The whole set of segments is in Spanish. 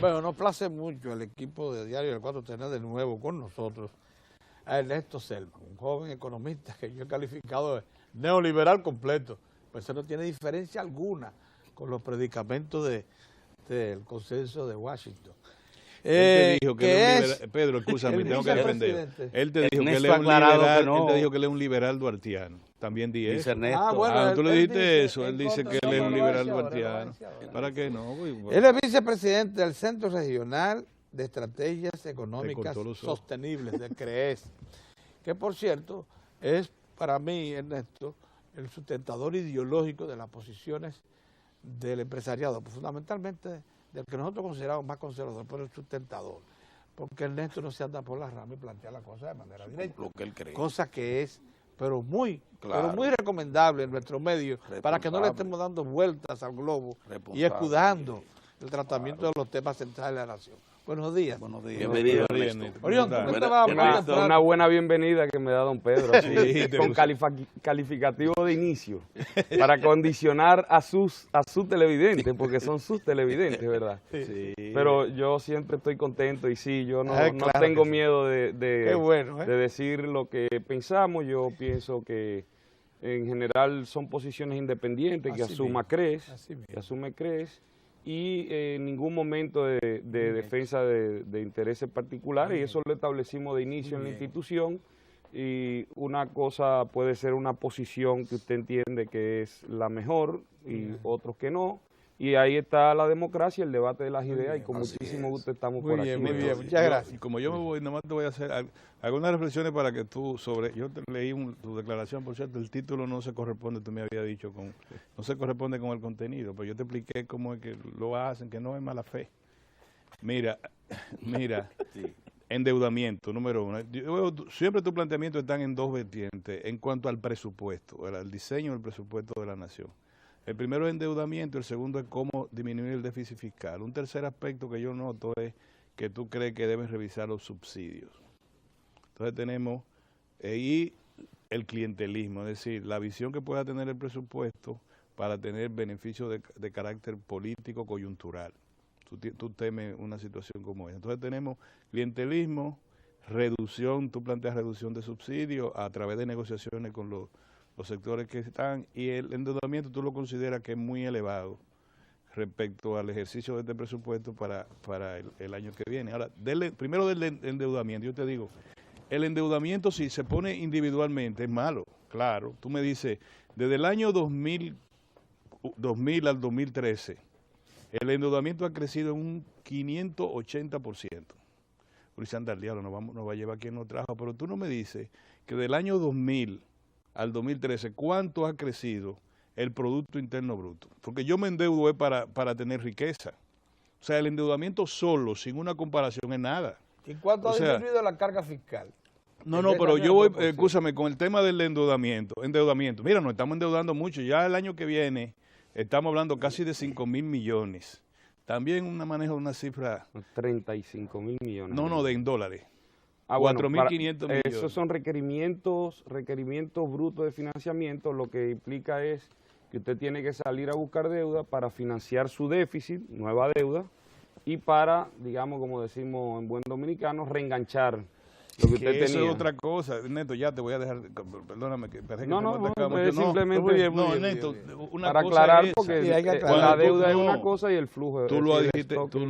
Bueno, nos place mucho el equipo de Diario del 4 tener de nuevo con nosotros a Ernesto Selman, un joven economista que yo he calificado de neoliberal completo, pues eso no tiene diferencia alguna con los predicamentos del consenso de Washington. Él te dijo que él es un liberal, Pedro, escúchame, tengo que defender. Él te dijo que él es un liberal, él te dijo que él es un liberal duartiano. También di eso. Bueno, tú le dijiste eso, él dice que él es un liberal duartiano. ¿Para qué no? Él es vicepresidente del Centro Regional de Estrategias Económicas Sostenibles, del CREES, que por cierto es para mí, Ernesto, el sustentador ideológico de las posiciones del empresariado, fundamentalmente del que nosotros consideramos más conservador, pero el sustentador, porque Ernesto no se anda por las ramas y plantea la cosa de manera directa, lo que él cree. Cosa que es, pero muy recomendable en nuestro medio, para que no le estemos dando vueltas al globo y escudando el tratamiento de los temas centrales de la nación. Buenos días. Buenos días. Bienvenido, Una buena bienvenida que me da don Pedro, así, con calificativo de inicio, para condicionar a sus televidentes, porque son sus televidentes, ¿verdad? Sí. Pero yo siempre estoy contento y sí, yo no tengo miedo de decir lo que pensamos. Yo pienso que en general son posiciones independientes que asume CREES, y en ningún momento de defensa de intereses particulares, y eso lo establecimos de inicio en la institución. Y una cosa puede ser una posición que usted entiende que es la mejor y otros que no, y ahí está la democracia, el debate de las ideas, y con muchísimo gusto estamos por aquí. Muy bien, muchas gracias. Y como yo me voy, nomás te voy a hacer algunas reflexiones para que tú yo te leí tu declaración, por cierto, el título no se corresponde, tú me habías dicho, no se corresponde con el contenido, pero yo te expliqué cómo es que lo hacen, que no es mala fe. Mira, sí. Endeudamiento, número uno. Siempre tus planteamientos están en dos vertientes en cuanto al presupuesto, el diseño del presupuesto de la nación. El primero es endeudamiento, el segundo es cómo disminuir el déficit fiscal. Un tercer aspecto que yo noto es que tú crees que debes revisar los subsidios. Entonces tenemos y el clientelismo, es decir, la visión que pueda tener el presupuesto para tener beneficios de carácter político coyuntural. Tú temes una situación como esa. Entonces tenemos clientelismo, reducción, tú planteas reducción de subsidios a través de negociaciones con los sectores que están, y el endeudamiento tú lo consideras que es muy elevado respecto al ejercicio de este presupuesto para el año que viene. Ahora, primero del endeudamiento, yo te digo, el endeudamiento si se pone individualmente es malo, claro. Tú me dices, desde el año 2000 al 2013, el endeudamiento ha crecido en un 580%. Luis Diablo nos va a llevar quien nos trajo, pero tú no me dices que del año 2000 al 2013, ¿cuánto ha crecido el Producto Interno Bruto? Porque yo me endeudo para tener riqueza. O sea, el endeudamiento solo, sin una comparación, es nada. ¿Y cuánto ha disminuido la carga fiscal? No, pero yo voy, escúchame, con el tema del endeudamiento. Mira, nos estamos endeudando mucho. Ya el año que viene estamos hablando casi de 5.000 millones. También manejo una cifra... 35.000 millones. No, en dólares. 4.500 millones. Esos son requerimientos brutos de financiamiento. Lo que implica es que usted tiene que salir a buscar deuda para financiar su déficit, nueva deuda, y para, digamos, como decimos en buen dominicano, reenganchar lo que usted tenía. Eso es otra cosa. Neto, ya te voy a dejar, perdóname. Simplemente Neto, para aclarar, porque la deuda es una cosa y el flujo tú lo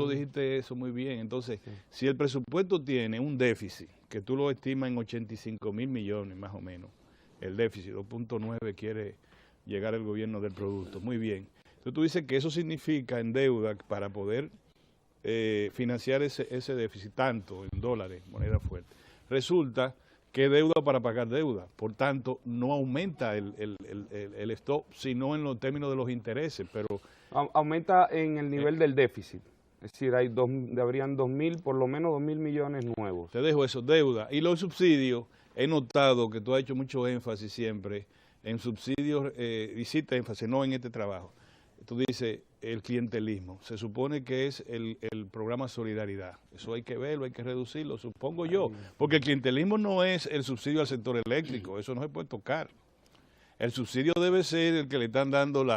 dijiste eso muy bien. Entonces, si el presupuesto tiene un déficit, que tú lo estimas en 85.000 millones más o menos, el déficit, 2.9 quiere llegar el gobierno del producto, muy bien. Entonces tú dices que eso significa en deuda para poder financiar ese déficit, tanto en dólares, moneda fuerte. Resulta que deuda para pagar deuda, por tanto no aumenta el stock, sino en los términos de los intereses, pero... Aumenta en el nivel del déficit, es decir, habrían por lo menos 2.000 millones nuevos. Te dejo eso, deuda. Y los subsidios, he notado que tú has hecho mucho énfasis siempre en subsidios, hiciste énfasis, no en este trabajo. Tú dices el clientelismo, se supone que es el programa Solidaridad, eso hay que verlo, hay que reducirlo, supongo yo, porque el clientelismo no es el subsidio al sector eléctrico, eso no se puede tocar. El subsidio debe ser el que le están dando el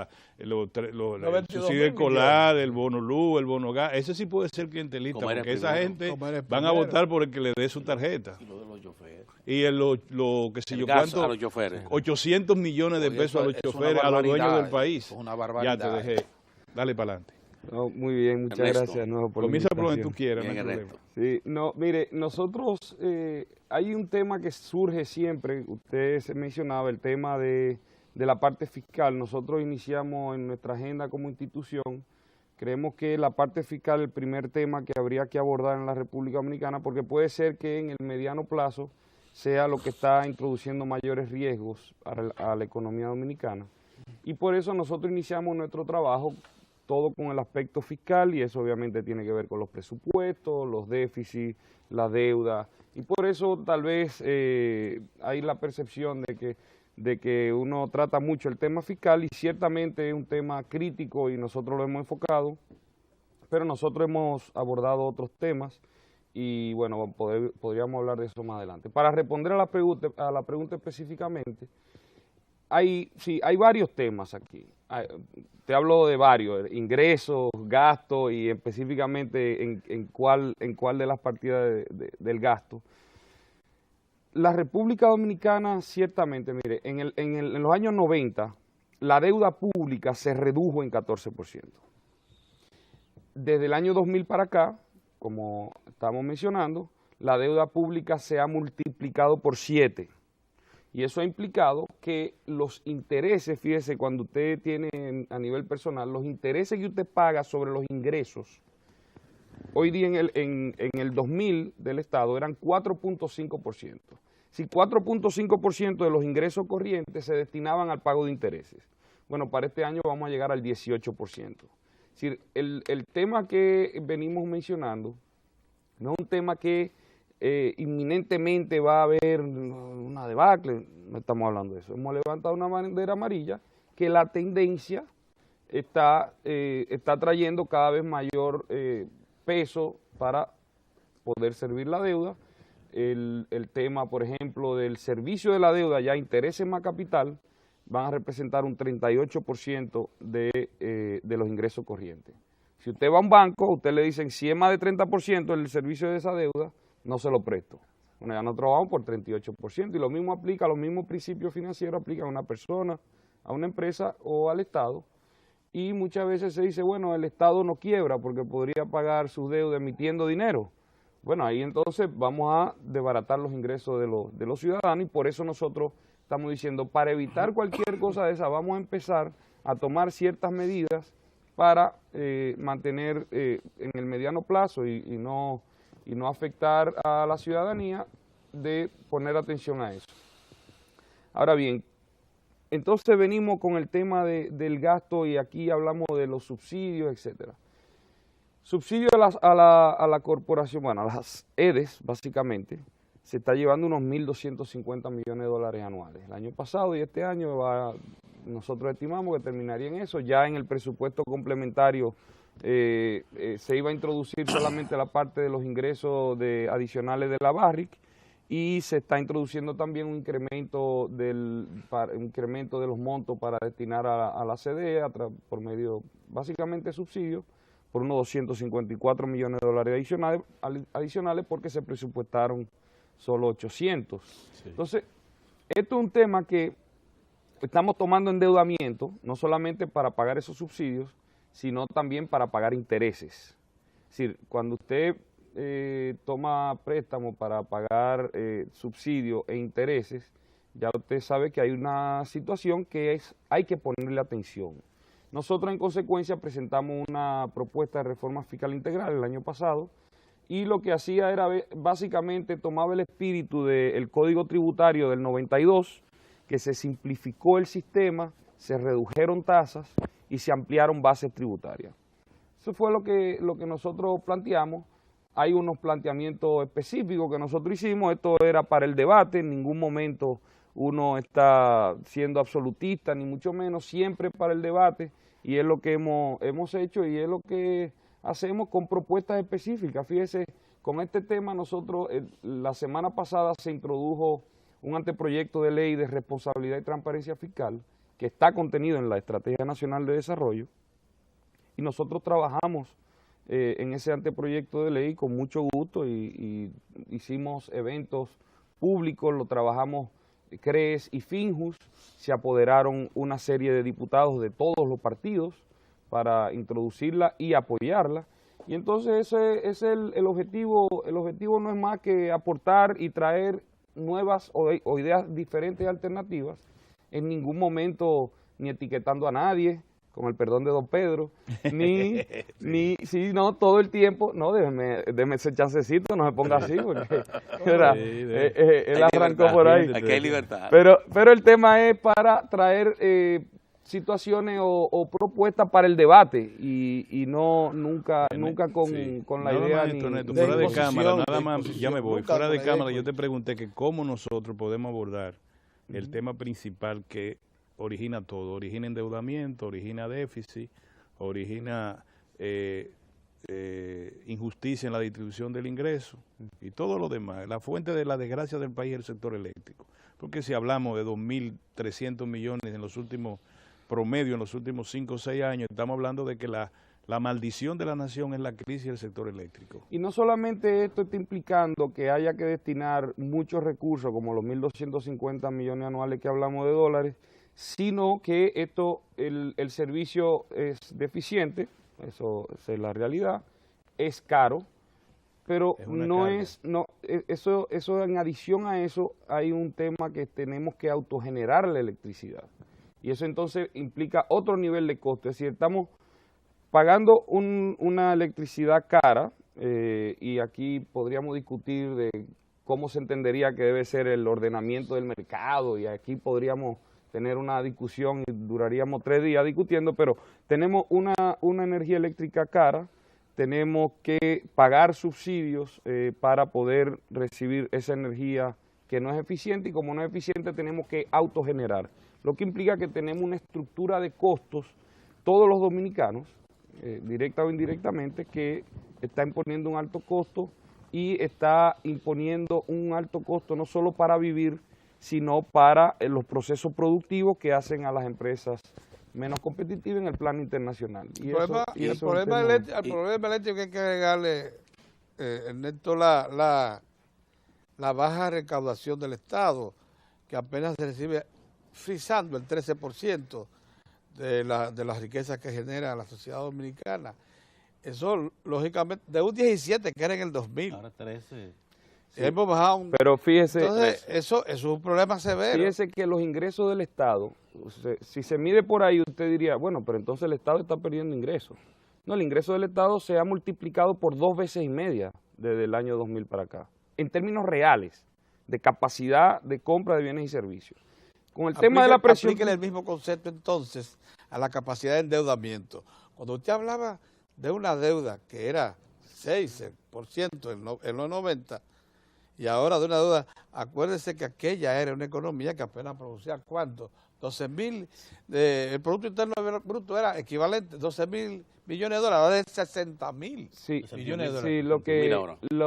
subsidio 22.000 escolar, el bono luz, el bono gas. Ese sí puede ser clientelista, porque esa gente van a votar por el que le dé su tarjeta. Y lo de los choferes. Y lo que sé yo Gasto cuánto, a los choferes. 800 millones de pesos a los choferes, a los dueños del país. Es una barbaridad. Ya te dejé. Dale para adelante. No, muy bien, muchas Ernesto, gracias. No, por la Comienza por donde invitación. tú quieras, Bien, no hay Ernesto. problema. Sí, no, mire, nosotros, hay un tema que surge siempre, usted se mencionaba, el tema de la parte fiscal. Nosotros iniciamos en nuestra agenda como institución, creemos que la parte fiscal es el primer tema que habría que abordar en la República Dominicana, porque puede ser que en el mediano plazo sea lo que está introduciendo mayores riesgos a la economía dominicana. Y por eso nosotros iniciamos nuestro trabajo todo con el aspecto fiscal, y eso obviamente tiene que ver con los presupuestos, los déficits, la deuda, y por eso tal vez hay la percepción de que uno trata mucho el tema fiscal, y ciertamente es un tema crítico y nosotros lo hemos enfocado, pero nosotros hemos abordado otros temas y bueno, podríamos hablar de eso más adelante. Para responder a la pregunta específicamente, hay varios temas aquí. Te hablo de varios, ingresos, gastos y específicamente en cuál de las partidas del gasto. La República Dominicana, ciertamente, mire, en los años 90, la deuda pública se redujo en 14%. Desde el año 2000 para acá, como estamos mencionando, la deuda pública se ha multiplicado por 7. Y eso ha implicado que los intereses, fíjese, cuando usted tiene a nivel personal, los intereses que usted paga sobre los ingresos, hoy día en el 2000 del Estado eran 4.5%. Si 4.5% de los ingresos corrientes se destinaban al pago de intereses. Bueno, para este año vamos a llegar al 18%. Es decir, el tema que venimos mencionando no es un tema que inminentemente va a haber una debacle, no estamos hablando de eso. Hemos levantado una bandera amarilla que la tendencia está trayendo cada vez mayor peso para poder servir la deuda. El tema, por ejemplo, del servicio de la deuda, ya intereses más capital, van a representar un 38% de los ingresos corrientes. Si usted va a un banco, usted le dicen, si es más de 30% el servicio de esa deuda, no se lo presto. Bueno, ya nosotros vamos por 38%, y lo mismo aplica, los mismos principios financieros aplican a una persona, a una empresa o al Estado. Y muchas veces se dice, bueno, el Estado no quiebra porque podría pagar sus deudas emitiendo dinero. Bueno, ahí entonces vamos a desbaratar los ingresos de los ciudadanos, y por eso nosotros estamos diciendo, para evitar cualquier cosa de esa, vamos a empezar a tomar ciertas medidas para mantener en el mediano plazo y no afectar a la ciudadanía, de poner atención a eso. Ahora bien, entonces venimos con el tema del gasto, y aquí hablamos de los subsidios, etcétera. Subsidio a la corporación, bueno, a las EDES, básicamente, se está llevando unos 1.250 millones de dólares anuales. El año pasado y este año nosotros estimamos que terminaría en eso. Ya en el presupuesto complementario se iba a introducir solamente la parte de los ingresos adicionales de la BARRIC, y se está introduciendo también un incremento de los montos para destinar a la CDE por medio, básicamente, de subsidios, por unos 254 millones de dólares adicionales, porque se presupuestaron solo 800. Sí. Entonces, esto es un tema que estamos tomando endeudamiento, no solamente para pagar esos subsidios, sino también para pagar intereses. Es decir, cuando usted toma préstamo para pagar subsidios e intereses, ya usted sabe que hay una situación que hay que ponerle atención. Nosotros, en consecuencia, presentamos una propuesta de reforma fiscal integral el año pasado, y lo que hacía era, básicamente, tomaba el espíritu del Código Tributario del 92, que se simplificó el sistema, se redujeron tasas y se ampliaron bases tributarias. Eso fue lo que nosotros planteamos. Hay unos planteamientos específicos que nosotros hicimos. Esto era para el debate, en ningún momento uno está siendo absolutista, ni mucho menos, siempre para el debate, y es lo que hemos hecho, y es lo que hacemos con propuestas específicas. Fíjese, con este tema nosotros, la semana pasada se introdujo un anteproyecto de ley de responsabilidad y transparencia fiscal que está contenido en la Estrategia Nacional de Desarrollo, y nosotros trabajamos en ese anteproyecto de ley con mucho gusto y hicimos eventos públicos, lo trabajamos CREES y FINJUS, se apoderaron una serie de diputados de todos los partidos para introducirla y apoyarla, y entonces ese es el objetivo. El objetivo no es más que aportar y traer nuevas o ideas diferentes y alternativas, en ningún momento ni etiquetando a nadie, con el perdón de don Pedro, no, todo el tiempo, no, déjeme ese chancecito, no se ponga así, porque él arrancó por ahí. Aquí hay libertad. Pero el tema es para traer situaciones o propuestas para el debate y no nunca con la idea Neto, fuera de cámara, nada más, ya me voy, fuera de cámara yo te pregunté que cómo nosotros podemos abordar el tema principal que origina todo, origina endeudamiento, origina déficit, origina injusticia en la distribución del ingreso y todo lo demás. La fuente de la desgracia del país es el sector eléctrico, porque si hablamos de 2.300 millones en los últimos promedio, en los últimos 5 o 6 años, estamos hablando de que la maldición de la nación es la crisis del sector eléctrico. Y no solamente esto está implicando que haya que destinar muchos recursos, como los 1.250 millones anuales que hablamos de dólares, sino que el servicio es deficiente, eso es la realidad, es caro, pero eso en adición a eso hay un tema que tenemos que autogenerar la electricidad, y eso entonces implica otro nivel de costo, es decir, estamos pagando una electricidad cara, y aquí podríamos discutir de cómo se entendería que debe ser el ordenamiento del mercado, y aquí podríamos tener una discusión y duraríamos 3 días discutiendo, pero tenemos una energía eléctrica cara, tenemos que pagar subsidios para poder recibir esa energía que no es eficiente, y como no es eficiente tenemos que autogenerar, lo que implica que tenemos una estructura de costos, todos los dominicanos, directa o indirectamente, que está imponiendo un alto costo, y está imponiendo un alto costo no solo para vivir, sino para los procesos productivos que hacen a las empresas menos competitivas en el plano internacional. Al problema eléctrico que hay que agregarle, Ernesto, la baja recaudación del Estado, que apenas se recibe frisando el 13% de las riquezas que genera la sociedad dominicana. Eso, lógicamente, de un 17 que era en el 2000. Ahora 13. Sí. Hemos bajado pero fíjese, entonces, eso es un problema severo. Fíjese que los ingresos del Estado, si se mide por ahí, usted diría, bueno, pero entonces el Estado está perdiendo ingresos. No, el ingreso del Estado se ha multiplicado por 2,5 veces desde el año 2000 para acá, en términos reales, de capacidad de compra de bienes y servicios. Con el tema de la presión... Aplíquele el mismo concepto entonces a la capacidad de endeudamiento. Cuando usted hablaba de una deuda que era 6% en los 90, y ahora de una deuda, acuérdense que aquella era una economía que apenas producía ¿cuánto? 12.000, el Producto Interno Bruto era equivalente, 12.000 millones de dólares, ahora es 60.000 millones de dólares.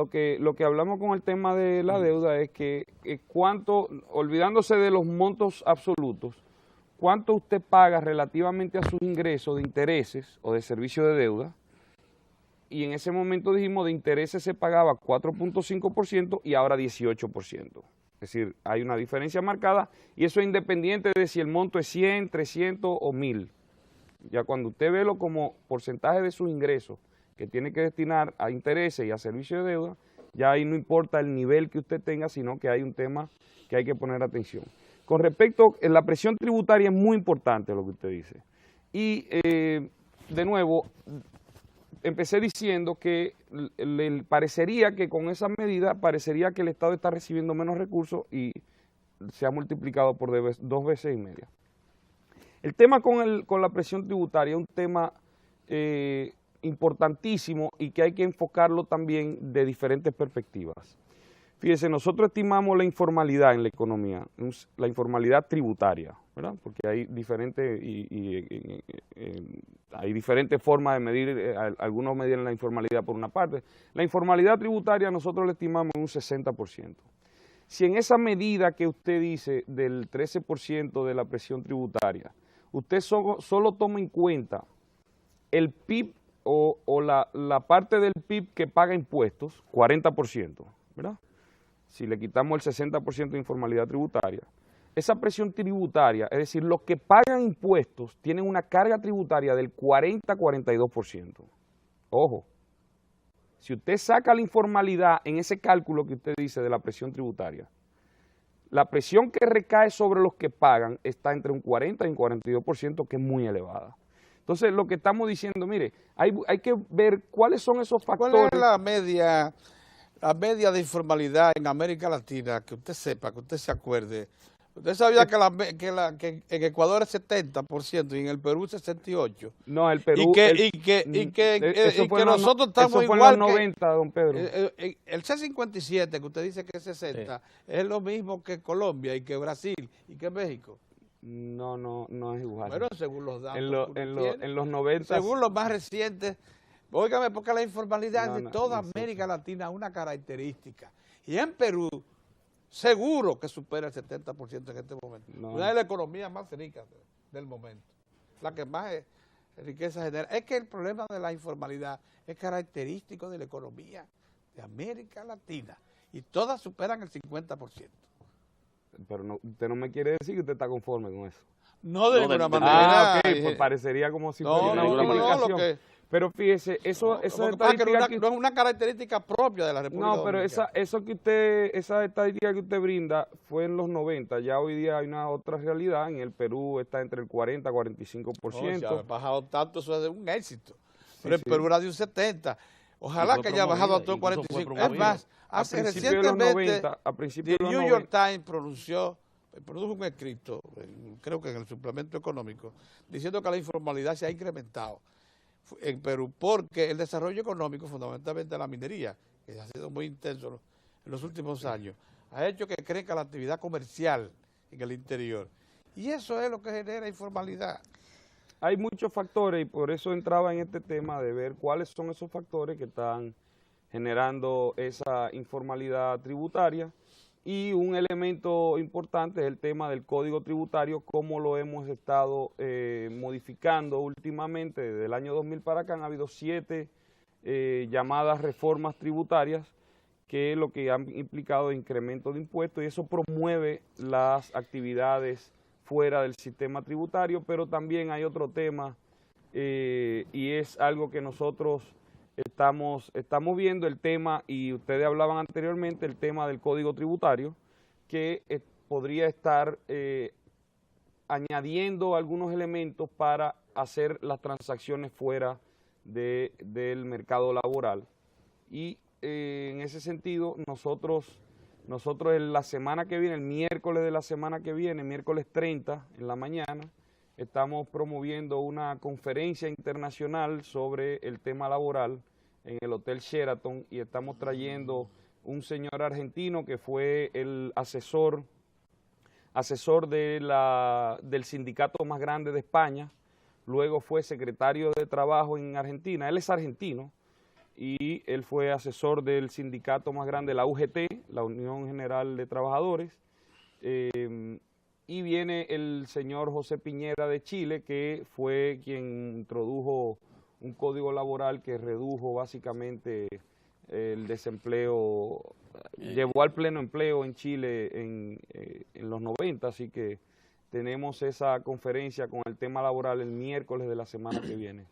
Sí, lo que hablamos con el tema de la deuda es que olvidándose de los montos absolutos, cuánto usted paga relativamente a sus ingresos de intereses o de servicio de deuda, y en ese momento dijimos de intereses se pagaba 4.5% y ahora 18%. Es decir, hay una diferencia marcada, y eso es independiente de si el monto es 100, 300 o 1.000. Ya cuando usted ve lo como porcentaje de sus ingresos que tiene que destinar a intereses y a servicio de deuda, ya ahí no importa el nivel que usted tenga, sino que hay un tema que hay que poner atención. Con respecto a la presión tributaria, es muy importante lo que usted dice. Y de nuevo, empecé diciendo que parecería que con esa medida, parecería que el Estado está recibiendo menos recursos y se ha multiplicado por 2,5 veces. El tema con la presión tributaria es un tema importantísimo y que hay que enfocarlo también de diferentes perspectivas. Fíjese, nosotros estimamos la informalidad en la economía, la informalidad tributaria, ¿verdad? Porque hay diferentes formas de medir, algunos miden la informalidad por una parte. La informalidad tributaria nosotros la estimamos en un 60%. si en esa medida que usted dice del 13% de la presión tributaria, usted solo toma en cuenta el PIB o la parte del PIB que paga impuestos, 40%, ¿verdad? Si le quitamos el 60% de informalidad tributaria, esa presión tributaria, es decir, los que pagan impuestos tienen una carga tributaria del 40-42%. Ojo, si usted saca la informalidad en ese cálculo que usted dice de la presión tributaria, la presión que recae sobre los que pagan está entre un 40 y un 42%, que es muy elevada. Entonces, lo que estamos diciendo, mire, hay que ver cuáles son esos factores. ¿Cuál es la media de informalidad en América Latina, que usted sepa, que usted se acuerde? ¿Usted sabía que en Ecuador es 70% y en el Perú 68%? No, el Perú... Y que nosotros estamos igual en los 90, don Pedro. El C-57, que usted dice que es 60, es lo mismo que Colombia y que Brasil y que México. No es igual. Bueno, según los datos en los 90... Según los más recientes, óigame, porque la informalidad de toda América Latina es una característica. Y en Perú, seguro que supera el 70% en este momento. Una de las economías más ricas del momento. La que más riqueza genera. Es que el problema de la informalidad es característico de la economía de América Latina. Y todas superan el 50%. Pero usted no me quiere decir que usted está conforme con eso. No de ninguna manera. Pues parecería como si fuera una justificación. Pero fíjese, eso es una característica propia de la República Dominicana. Pero esa estadística que usted brinda fue en los 90, ya hoy día hay una otra realidad, en el Perú está entre el 40 y 45%. No, ha bajado tanto, eso es un éxito. Pero el Perú era de un 70%. Ojalá que haya bajado a todo el 45%. Es más, recientemente The New York Times produjo un escrito, creo que en el suplemento económico, diciendo que la informalidad se ha incrementado en Perú, porque el desarrollo económico, fundamentalmente la minería, que ha sido muy intenso en los últimos años, ha hecho que crezca la actividad comercial en el interior. Y eso es lo que genera informalidad. Hay muchos factores y por eso entraba en este tema de ver cuáles son esos factores que están generando esa informalidad tributaria. Y un elemento importante es el tema del Código Tributario, cómo lo hemos estado modificando últimamente. Desde el año 2000 para acá han habido 7 llamadas reformas tributarias, que es lo que han implicado incremento de impuestos, y eso promueve las actividades fuera del sistema tributario. Pero también hay otro tema, y es algo que nosotros estamos viendo, el tema, y ustedes hablaban anteriormente, el tema del Código Tributario, que podría estar añadiendo algunos elementos para hacer las transacciones fuera del mercado laboral. Y en ese sentido, nosotros en la semana que viene, el miércoles de la semana que viene, miércoles 30 en la mañana, estamos promoviendo una conferencia internacional sobre el tema laboral en el Hotel Sheraton, y estamos trayendo un señor argentino que fue el asesor del sindicato más grande de España, luego fue secretario de Trabajo en Argentina. Él es argentino y él fue asesor del sindicato más grande, la UGT, la Unión General de Trabajadores. Y viene el señor José Piñera de Chile, que fue quien introdujo un código laboral que redujo básicamente el desempleo, llevó al pleno empleo en Chile en los 90, así que tenemos esa conferencia con el tema laboral el miércoles de la semana que viene.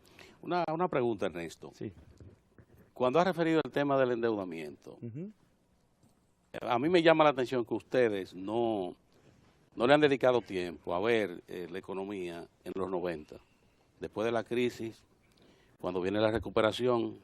Una pregunta, Ernesto. Sí. Cuando has referido al tema del endeudamiento, a mí me llama la atención que ustedes no le han dedicado tiempo a ver la economía en los 90. Después de la crisis, cuando viene la recuperación,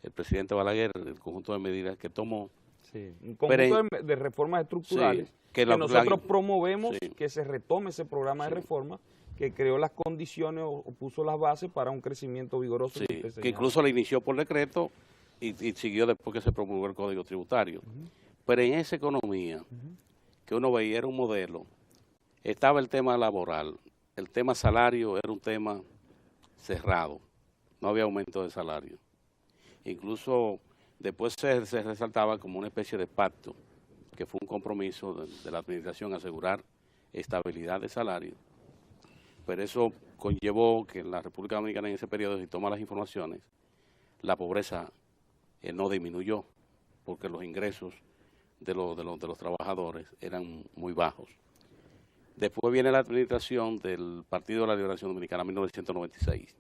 el presidente Balaguer, el conjunto de medidas que tomó. Sí, un conjunto de reformas estructurales, sí, que nosotros promovemos, sí, que se retome ese programa, sí, de reforma que creó las condiciones o puso las bases para un crecimiento vigoroso. Sí, que incluso le inició por decreto y siguió después que se promulgó el Código Tributario. Pero en esa economía que uno veía era un modelo, estaba el tema laboral, el tema salario era un tema cerrado, no había aumento de salario. Incluso después se resaltaba como una especie de pacto que fue un compromiso de la administración asegurar estabilidad de salario, pero eso conllevó que en la República Dominicana en ese periodo, si toma las informaciones, la pobreza no disminuyó, porque los ingresos de los trabajadores eran muy bajos. Después viene la administración del Partido de la Liberación Dominicana, 1996.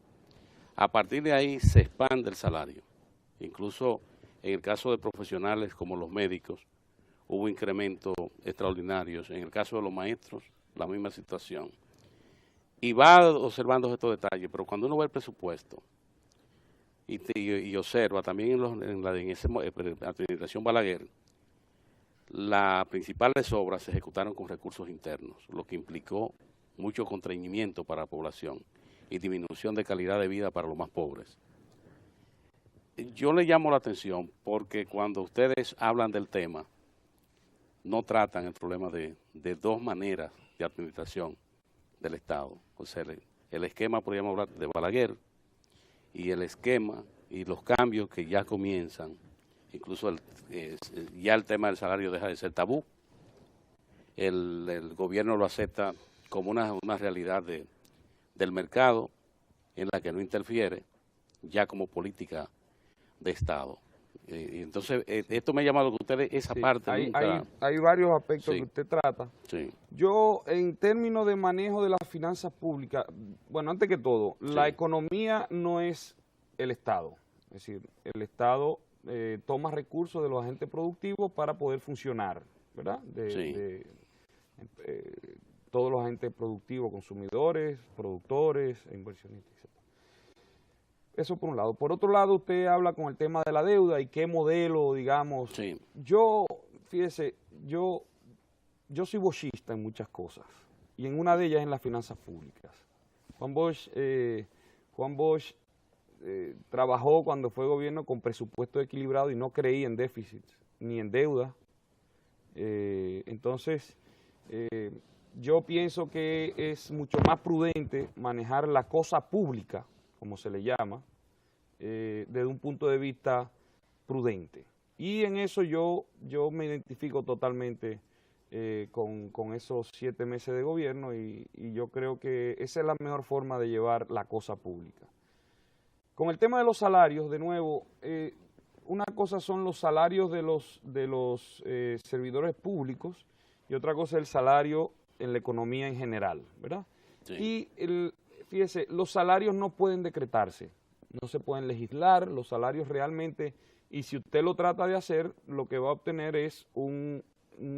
A partir de ahí se expande el salario. Incluso en el caso de profesionales como los médicos, hubo incrementos extraordinarios. En el caso de los maestros, la misma situación. Y va observando estos detalles, pero cuando uno ve el presupuesto y observa también en esa administración Balaguer, las principales obras se ejecutaron con recursos internos, lo que implicó mucho contrañimiento para la población y disminución de calidad de vida para los más pobres. Yo le llamo la atención porque cuando ustedes hablan del tema, no tratan el problema de dos maneras de administración del Estado. O sea, el esquema, podríamos hablar de Balaguer, y el esquema y los cambios que ya comienzan. Incluso ya el tema del salario deja de ser tabú. El gobierno lo acepta como una realidad del mercado en la que no interfiere, ya como política de Estado. Entonces, esto me ha llamado que ustedes esa parte hay varios aspectos que usted trata. Sí. Yo, en términos de manejo de las finanzas públicas, bueno, antes que todo, la economía no es el Estado. Es decir, el Estado toma recursos de los agentes productivos para poder funcionar, ¿verdad? Todos los agentes productivos, consumidores, productores, inversionistas, etc. Eso por un lado. Por otro lado, usted habla con el tema de la deuda y qué modelo, digamos. Sí. Yo, fíjese, yo soy boschista en muchas cosas y en una de ellas en las finanzas públicas. Juan Bosch trabajó cuando fue gobierno con presupuesto equilibrado y no creía en déficit ni en deuda. Entonces, yo pienso que es mucho más prudente manejar la cosa pública, como se le llama, desde un punto de vista prudente. Y en eso yo me identifico totalmente con esos 7 meses de gobierno y yo creo que esa es la mejor forma de llevar la cosa pública. Con el tema de los salarios, de nuevo, una cosa son los salarios de los servidores públicos y otra cosa es el salario en la economía en general, ¿verdad? Sí. Y fíjese, los salarios no pueden decretarse, no se pueden legislar, los salarios realmente, y si usted lo trata de hacer, lo que va a obtener es un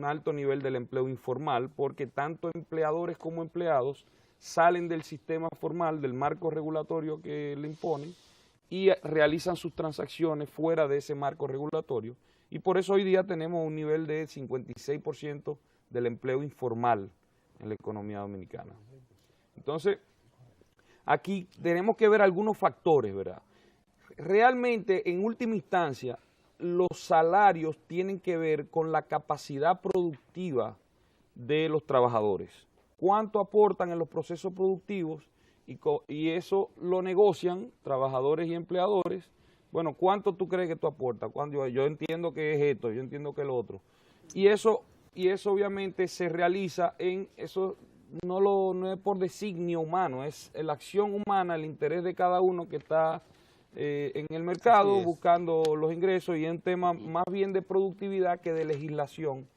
alto nivel del empleo informal, porque tanto empleadores como empleados salen del sistema formal, del marco regulatorio que le imponen, y realizan sus transacciones fuera de ese marco regulatorio, y por eso hoy día tenemos un nivel de 56% del empleo informal en la economía dominicana. Entonces, aquí tenemos que ver algunos factores, ¿verdad? Realmente, en última instancia, los salarios tienen que ver con la capacidad productiva de los trabajadores. ¿Cuánto aportan en los procesos productivos? Y eso lo negocian trabajadores y empleadores. Bueno, ¿cuánto tú crees que tú aportas? Yo entiendo que es esto, yo entiendo que es lo otro. Y eso obviamente se realiza eso no es por designio humano, es la acción humana, el interés de cada uno que está en el mercado buscando los ingresos, y es un tema más bien de productividad que de legislación.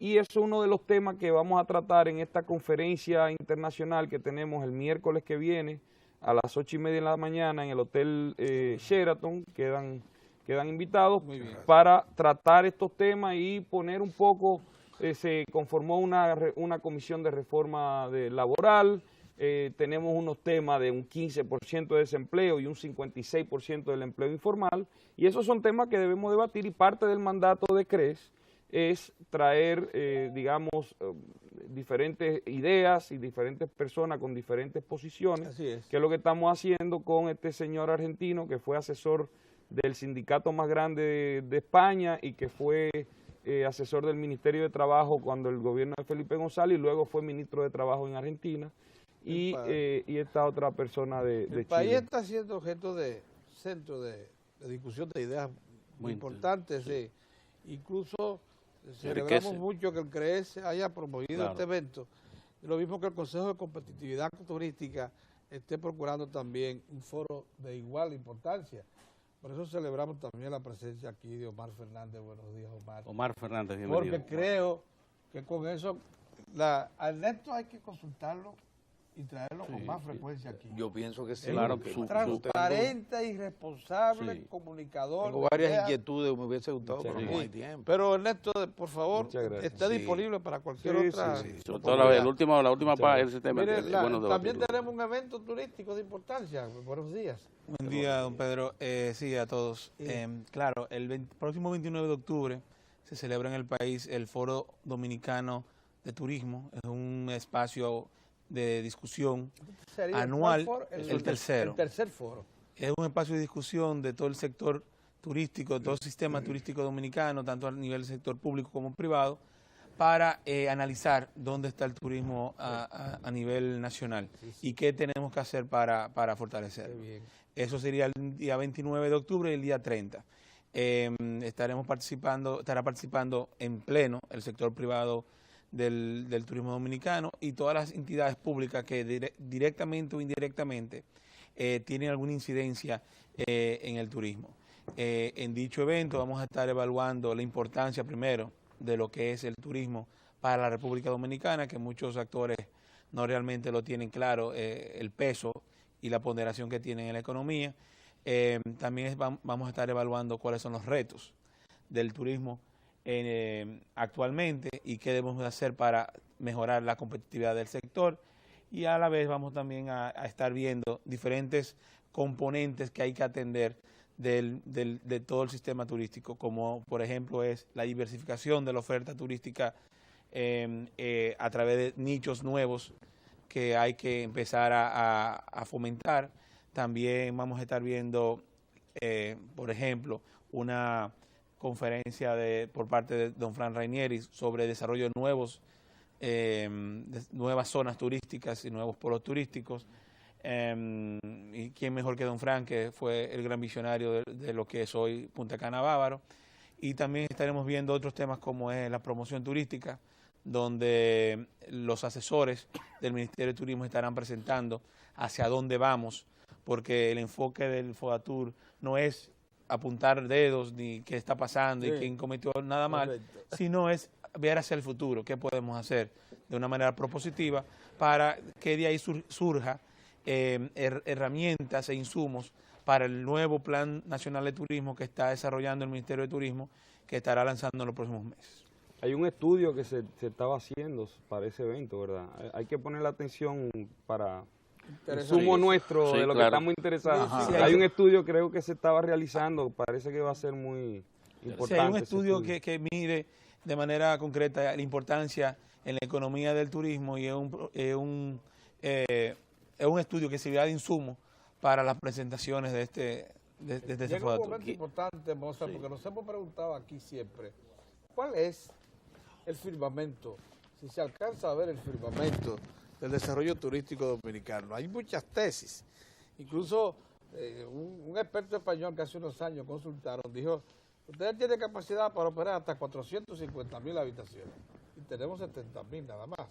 Y eso es uno de los temas que vamos a tratar en esta conferencia internacional que tenemos el miércoles que viene a las 8:30 de la mañana en el Hotel Sheraton. Quedan invitados para tratar estos temas y poner un poco, se conformó una comisión de reforma laboral, tenemos unos temas de un 15% de desempleo y un 56% del empleo informal, y esos son temas que debemos debatir, y parte del mandato de CRES es traer, diferentes ideas y diferentes personas con diferentes posiciones, que es lo que estamos haciendo con este señor argentino que fue asesor del sindicato más grande de España y que fue asesor del Ministerio de Trabajo cuando el gobierno de Felipe González, y luego fue ministro de Trabajo en Argentina, y esta otra persona de Chile. El país está siendo objeto de centro de discusión de ideas muy importantes, incluso Celebramos mucho que el CREES haya promovido este evento. Lo mismo que el Consejo de Competitividad Turística esté procurando también un foro de igual importancia. Por eso celebramos también la presencia aquí de Omar Fernández. Buenos días, Omar. Omar Fernández, bienvenido. Porque creo que con eso, a Ernesto hay que consultarlo y traerlo con más frecuencia aquí. Yo pienso que sí. Claro, transparente y responsable, comunicador. Tengo varias inquietudes, me hubiese gustado, pero no hay tiempo. Pero Ernesto, por favor, está disponible para cualquier otra. Sobre todo la última parte de ese tema. También tenemos un evento turístico de importancia. Buenos días. Buen día, don Pedro. Sí, a todos. Claro, el próximo 29 de octubre se celebra en el país el Foro Dominicano de Turismo. Es un espacio de discusión anual, el tercero. El tercer foro. Es un espacio de discusión de todo el sector turístico, de todo el sistema turístico dominicano, tanto a nivel del sector público como privado, para analizar dónde está el turismo a nivel nacional y qué tenemos que hacer para fortalecerlo. Eso sería el día 29 de octubre y el día 30. Estará participando en pleno el sector privado del turismo dominicano y todas las entidades públicas que directamente o indirectamente tienen alguna incidencia en el turismo. En dicho evento vamos a estar evaluando la importancia primero de lo que es el turismo para la República Dominicana, que muchos actores no realmente lo tienen claro, el peso y la ponderación que tiene en la economía. También vamos a estar evaluando cuáles son los retos del turismo actualmente y qué debemos hacer para mejorar la competitividad del sector, y a la vez vamos también a estar viendo diferentes componentes que hay que atender de todo el sistema turístico, como por ejemplo es la diversificación de la oferta turística a través de nichos nuevos que hay que empezar a fomentar. También vamos a estar viendo, por ejemplo, una conferencia por parte de don Fran Rainieri sobre desarrollo de nuevas zonas turísticas y nuevos polos turísticos. Y quién mejor que don Fran, que fue el gran visionario de lo que es hoy Punta Cana Bávaro. Y también estaremos viendo otros temas como es la promoción turística, donde los asesores del Ministerio de Turismo estarán presentando hacia dónde vamos, porque el enfoque del FODATUR no es apuntar dedos ni qué está pasando y quién cometió nada mal, sino es ver hacia el futuro, qué podemos hacer de una manera propositiva para que de ahí surja herramientas e insumos para el nuevo Plan Nacional de Turismo que está desarrollando el Ministerio de Turismo, que estará lanzando en los próximos meses. Hay un estudio que se estaba haciendo para ese evento, ¿verdad? Hay que poner la atención para el sumo nuestro de lo que estamos interesados. Hay un estudio, creo que se estaba realizando, parece que va a ser muy importante. Sí, hay un estudio que mide de manera concreta la importancia en la economía del turismo, y es un estudio que servirá de insumo para las presentaciones de este Llega un momento importante, Mozart, porque nos hemos preguntado aquí siempre, ¿cuál es el firmamento? Si se alcanza a ver el firmamento del desarrollo turístico dominicano. Hay muchas tesis. Incluso un experto español que hace unos años consultaron, dijo, ustedes tienen capacidad para operar hasta 450,000 habitaciones y tenemos 70,000 nada más.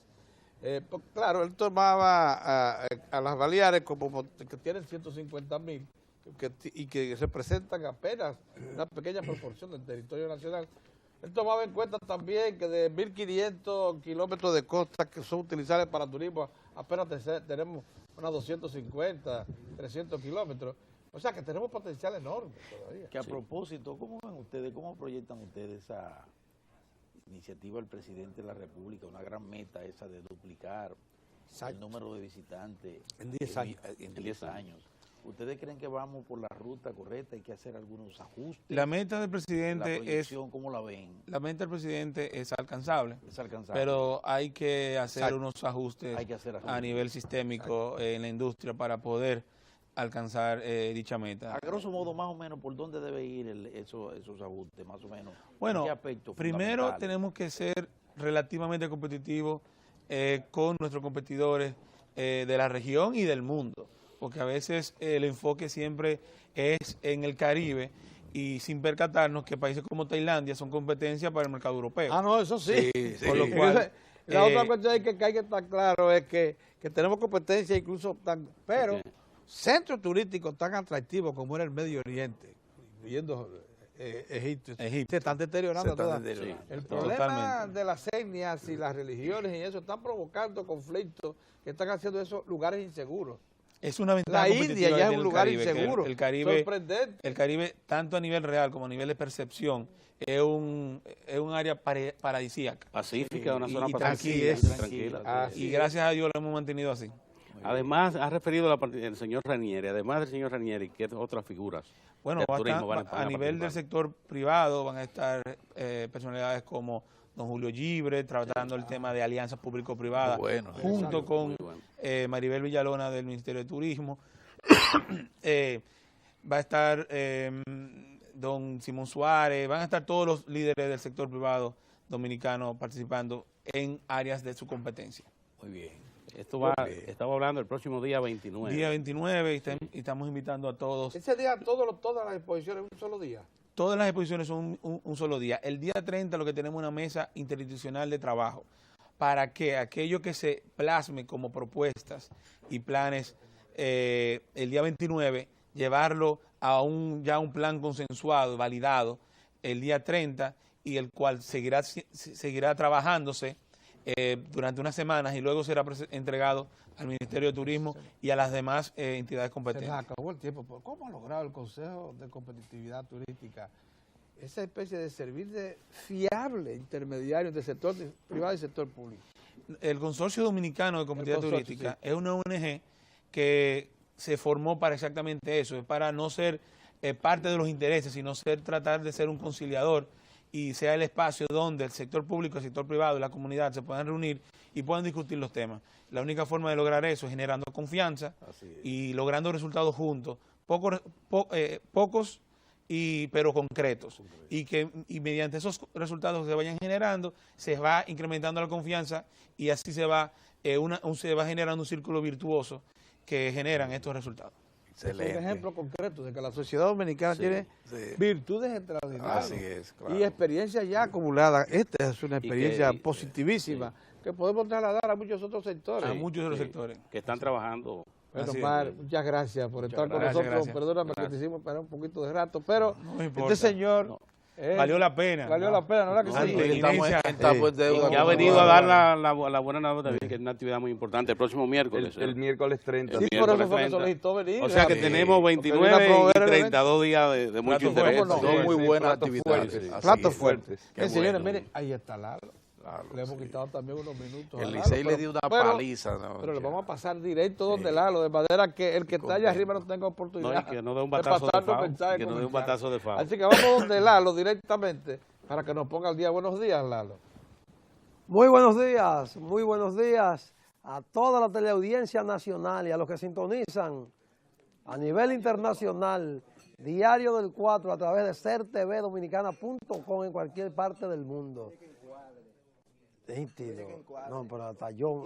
Pues, claro, él tomaba a las Baleares como que tienen 150,000 y que representan apenas una pequeña proporción del territorio nacional. Él tomaba en cuenta también que de 1.500 kilómetros de costa que son utilizables para turismo, apenas tenemos unos 250, 300 kilómetros. O sea que tenemos potencial enorme todavía. Que a propósito, ¿cómo ven ustedes, cómo proyectan ustedes esa iniciativa del presidente de la República, una gran meta esa de duplicar el número de visitantes en 10 años? En 10 años. ¿Ustedes creen que vamos por la ruta correcta? ¿Hay que hacer algunos ajustes? La meta del presidente ¿cómo la ven? La meta del presidente es alcanzable. Es alcanzable. Pero hay que hacer unos ajustes, a nivel sistémico en la industria para poder alcanzar dicha meta. A grosso modo, más o menos, ¿por dónde debe ir esos ajustes, más o menos? Bueno, primero tenemos que ser relativamente competitivos con nuestros competidores de la región y del mundo, porque a veces el enfoque siempre es en el Caribe y sin percatarnos que países como Tailandia son competencia para el mercado europeo. Ah, no, eso sí. Por lo cual, la otra cuestión es que hay que estar claro es que tenemos competencia incluso pero centros turísticos tan atractivos como era el Medio Oriente, incluyendo Egipto, se están deteriorando todas. El problema de las etnias y las religiones y eso están provocando conflictos que están haciendo esos lugares inseguros. Es una ventaja La India ya es un lugar inseguro, el Caribe, sorprendente. El Caribe, tanto a nivel real como a nivel de percepción, es un área paradisíaca. Pacífica, una zona pacífica, tranquila. Y gracias a Dios lo hemos mantenido así. Además, ha referido el señor Ranieri, además del señor Ranieri, ¿qué otras figuras? Bueno, a nivel del sector privado van a estar personalidades como don Julio Gibre, tratando el tema de alianzas público-privadas, junto con Maribel Villalona del Ministerio de Turismo. Va a estar don Simón Suárez, van a estar todos los líderes del sector privado dominicano participando en áreas de su competencia. Muy bien. Estaba hablando el próximo día 29. Día 29 y estamos invitando a todos. Ese día todas las exposiciones un solo día. Todas las exposiciones son un solo día. El día 30 lo que tenemos es una mesa interinstitucional de trabajo para que aquello que se plasme como propuestas y planes el día 29, llevarlo a ya un plan consensuado, validado el día 30 y el cual seguirá trabajándose durante unas semanas y luego será entregado al Ministerio de Turismo y a las demás entidades competentes. Se nos acabó el tiempo. ¿Cómo ha logrado el Consejo de Competitividad Turística esa especie de servir de fiable intermediario del sector privado y sector público? El Consorcio Dominicano de Competitividad Turística es una ONG que se formó para exactamente eso, es para no ser parte de los intereses, sino tratar de ser un conciliador y sea el espacio donde el sector público, el sector privado y la comunidad se puedan reunir y puedan discutir los temas. La única forma de lograr eso es generando confianza y logrando resultados juntos, pocos pero concretos, y mediante esos resultados que se vayan generando, se va incrementando la confianza y así se va generando un círculo virtuoso que generan estos resultados. Excelente. Es un ejemplo concreto de que la sociedad dominicana tiene virtudes extraordinarias. Así es, claro. Y experiencias ya acumuladas. Esta es una experiencia positivísima que podemos trasladar a muchos otros sectores. A muchos otros sectores. Que están trabajando. Bueno, Mar, muchas gracias por estar con nosotros. Gracias. Perdóname que te hicimos esperar un poquito de rato, pero este señor... valió la pena. Valió la pena, ¿no? La que sí. Y ha venido a dar la buena nota, que es una actividad muy importante el próximo miércoles. El miércoles 30. Sí, por eso fue que solicitó venir. O sea que tenemos 29 y 32 días de mucho interés. Son muy buenas actividades. Platos fuertes. Señores, miren, ahí está Lalo. Le hemos quitado también unos minutos. El Licey le dio una paliza. Pero le vamos a pasar directo donde Lalo, de manera que el que está allá arriba no tenga oportunidad. No, y que no dé un batazo de FAO. Así que vamos donde Lalo directamente para que nos ponga el día. Buenos días, Lalo. Muy buenos días a toda la teleaudiencia nacional y a los que sintonizan a nivel internacional, Diario del 4 a través de sertvdominicana.com en cualquier parte del mundo. No, pero hasta yo...